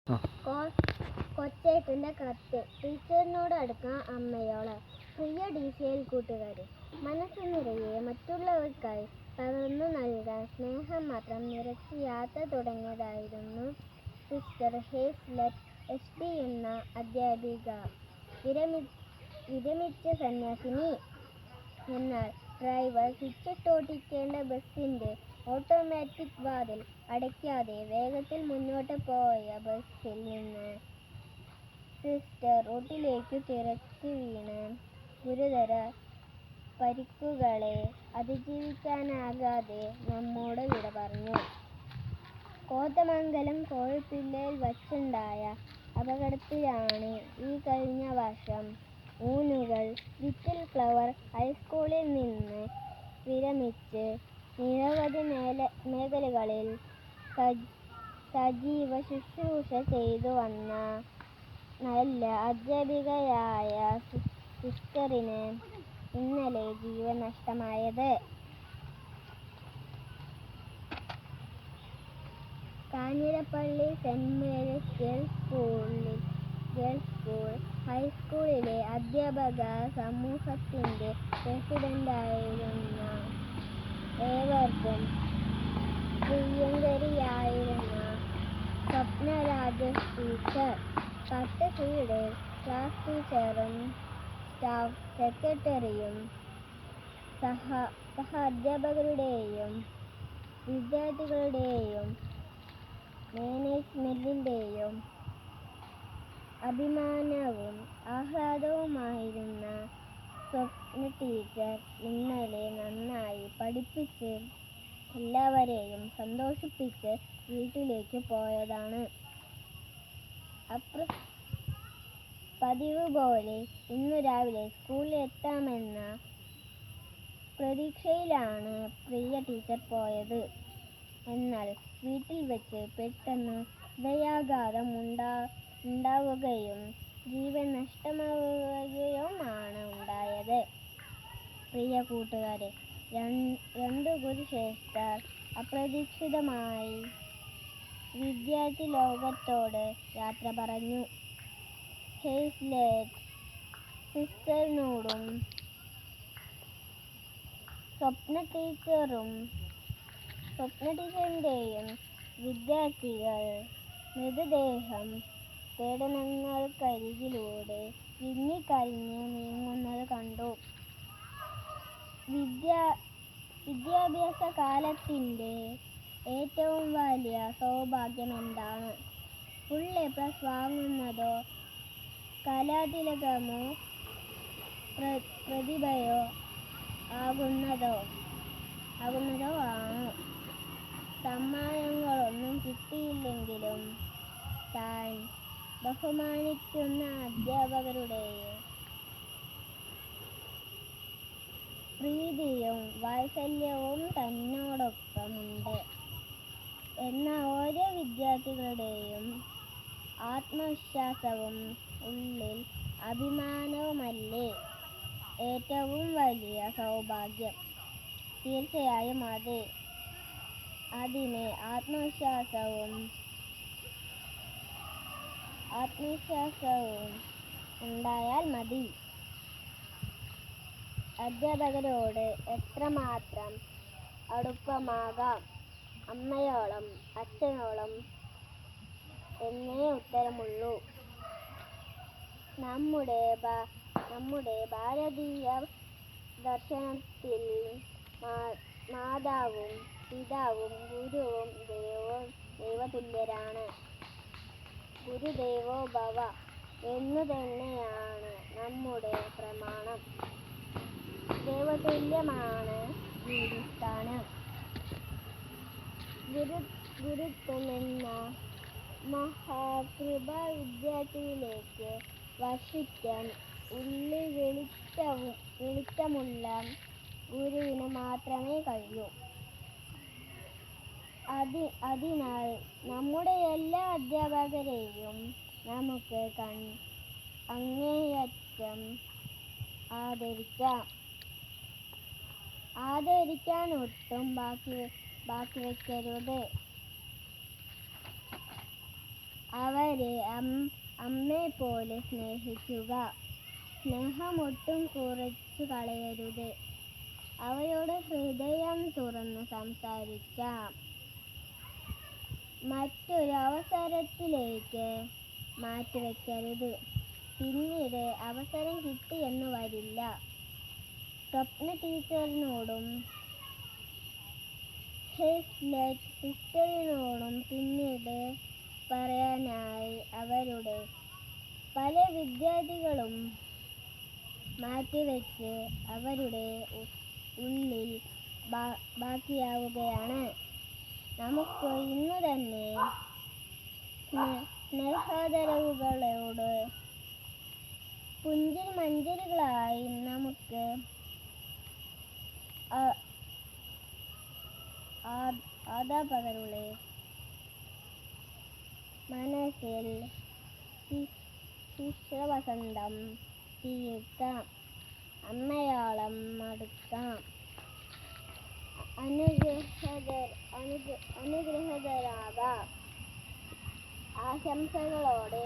കൊച്ചേട്ടൻ്റെ കത്ത് ടീച്ചറിനോട് അടുക്കാൻ അമ്മയോള്. പ്രിയ DCL കൂട്ടുകാരെ, മനസ്സ് നിറയെ മറ്റുള്ളവർക്കായി പകർന്നു നൽകാൻ സ്നേഹം മാത്രം നിറച്ച് യാത്ര തുടങ്ങിയതായിരുന്നു സിസ്റ്റർ ഹേസ്ലെറ്റ് HD എന്ന അധ്യാപിക. വിരമിച്ച സന്യാസിനി. എന്നാൽ ഡ്രൈവർ സ്വിച്ചിട്ടോടിക്കേണ്ട ബസിന്റെ ഓട്ടോമാറ്റിക് വാതിൽ അടയ്ക്കാതെ വേഗത്തിൽ മുന്നോട്ട് പോയ ബസിൽ നിന്ന് സിസ്റ്റർ റോഡിലേക്ക് തെറിച്ചു വീണ് ഗുരുതര പരിക്കുകളെ അതിജീവിക്കാനാകാതെ നമ്മോട് വിട പറഞ്ഞു. കോതമംഗലം കോഴിപ്പിള്ളയിൽ വച്ചുണ്ടായ അപകടത്തിലാണ് ഈ കഴിഞ്ഞ വർഷം ഊന്നുകൽ ലിറ്റിൽ ഫ്ലവർ ഹൈസ്കൂളിൽ നിന്ന് വിരമിച്ച് നിരവധി മേഖലകളിൽ സജീവ ശുശ്രൂഷ ചെയ്തു വന്ന നല്ല അധ്യാപികയായ സിസ്റ്ററിന് ഇന്നലെ ജീവൻ നഷ്ടമായത്. Kanjirappally saint Mary's girls school ഹൈസ്കൂളിലെ അധ്യാപക സമൂഹത്തിന്റെ പ്രസിഡന്റായിരുന്ന ഏവർക്കും പ്രിയങ്കരിയായിരുന്ന സ്വപ്ന രാജേഷ് ടീച്ചർ, പട്ടശ്ശിയുടെ ക്ലാസ് ടീച്ചറും സ്റ്റാഫ് സെക്രട്ടറിയും സഹ അധ്യാപകരുടെയും വിദ്യാർത്ഥികളുടെയും മാനേജ്മെന്റിന്റെയും അഭിമാനവും ആഹ്ലാദവുമായിരുന്ന സ്വപ്ന ടീച്ചർ ഇന്നലെ നന്നായി പഠിപ്പിച്ച് എല്ലാവരെയും സന്തോഷിപ്പിച്ച് വീട്ടിലേക്ക് പോയതാണ്. പതിവ് പോലെ ഇന്നു രാവിലെ സ്കൂളിൽ എത്താമെന്ന പ്രതീക്ഷയിലാണ് പ്രിയ ടീച്ചർ പോയത്. എന്നാൽ വീട്ടിൽ വെച്ച് പെട്ടെന്ന് ഹൃദയാഘാതം ഉണ്ടാവുകയും ജീവൻ നഷ്ടമാവുകയുമാണ് ഉണ്ടായത്. പ്രിയ കൂട്ടുകാരെ, രണ്ടു ഗുരുശ്രേഷ്ഠർ അപ്രതീക്ഷിതമായി വിദ്യാർത്ഥി ലോകത്തോട് യാത്ര പറഞ്ഞു. ഹേസ്ലെറ്റ് സിസ്റ്ററിനോടും സ്വപ്ന ടീച്ചറിന്റെയും വിദ്യാർത്ഥികൾ മൃതദേഹം പേടകങ്ങൾക്കരികിലൂടെ വിങ്ങിക്കരഞ്ഞ് നീങ്ങുന്നത് കണ്ടു. വിദ്യാഭ്യാസ കാലത്തിന്റെ ഏറ്റവും വലിയ സൗഭാഗ്യം എന്താണ്? ഫുൾ A+ വാങ്ങുന്നതോ കലാതിലകമോ പ്രതിഭയോ ആകുന്നതോ ആണ്. സമ്മാനങ്ങളൊന്നും കിട്ടിയില്ലെങ്കിലും താൻ ബഹുമാനിക്കുന്ന അധ്യാപകരുടെ പ്രീതിയും വാത്സല്യവും തന്നോടൊപ്പമുണ്ട് എന്ന ഓരോ വിദ്യാർത്ഥികളുടെയും ആത്മവിശ്വാസവും ഉള്ളിൽ അഭിമാനവുമല്ലേ ഏറ്റവും വലിയ സൗഭാഗ്യം? തീർച്ചയായും അതെ. അതിന് ആത്മവിശ്വാസവും ഉണ്ടായാൽ മതി. അധ്യാപകരോട് എത്രമാത്രം അടുപ്പമാകാം? അമ്മയോളം അച്ഛനോളം എന്നേ ഉത്തരമുള്ളൂ. നമ്മുടെ ഭാരതീയ ദർശനത്തിൽ മാതാവും പിതാവും ഗുരുവും ദൈവതുല്യരാണ്. ഗുരുദേവോ ഭവ എന്നു തന്നെയാണ് നമ്മുടെ പ്രമാണം. ദൈവതുല്യമാണ് ഗുരുസ്ഥാനം. ഗുരുത്വം എന്ന മഹാകൃപ വിദ്യാർത്ഥിയിലേക്ക് വർഷിക്കാൻ ഉള്ളിൽ വെളിച്ചമുള്ള ഗുരുവിന് മാത്രമേ കഴിയൂ. അതിനാൽ നമ്മുടെ എല്ലാ അധ്യാപകരെയും നമുക്ക് അങ്ങേയറ്റം ആദരിക്കാൻ ഒട്ടും ബാക്കി വയ്ക്കരുത്. അവരെ അമ്മയെ പോലെ സ്നേഹിക്കുക. സ്നേഹമൊട്ടും കുറച്ചു കളയരുത്. അവയോട് ഹൃദയം തുറന്ന് സംസാരിക്കാം. മറ്റൊരു അവസരത്തിലേക്ക് മാറ്റിവെക്കരുത്. പിന്നീട് അവസരം കിട്ടിയെന്ന് വരില്ല. സ്വപ്ന ടീച്ചറിനോടും ഹെസ്ലറ്റ് സിസ്റ്ററിനോടും പിന്നീട് പറയാനായി അവരുടെ പല വിദ്യാർത്ഥികളും മാറ്റിവെച്ച് അവരുടെ ഉള്ളിൽ ബാക്കിയാവുകയാണ്. നമുക്ക് ഇന്നു തന്നെ സ്നേഹാദരവുകളോട് പുഞ്ചിരി മഞ്ചരികളായി നമുക്ക് അധ്യാപകരുടെ മനസ്സിൽ ശിശിരവസന്തം തീർക്കാം. അമ്മയാളം മടുക്കാം. അനുഗ്രഹീതരാകാം. ആശംസകളോടെ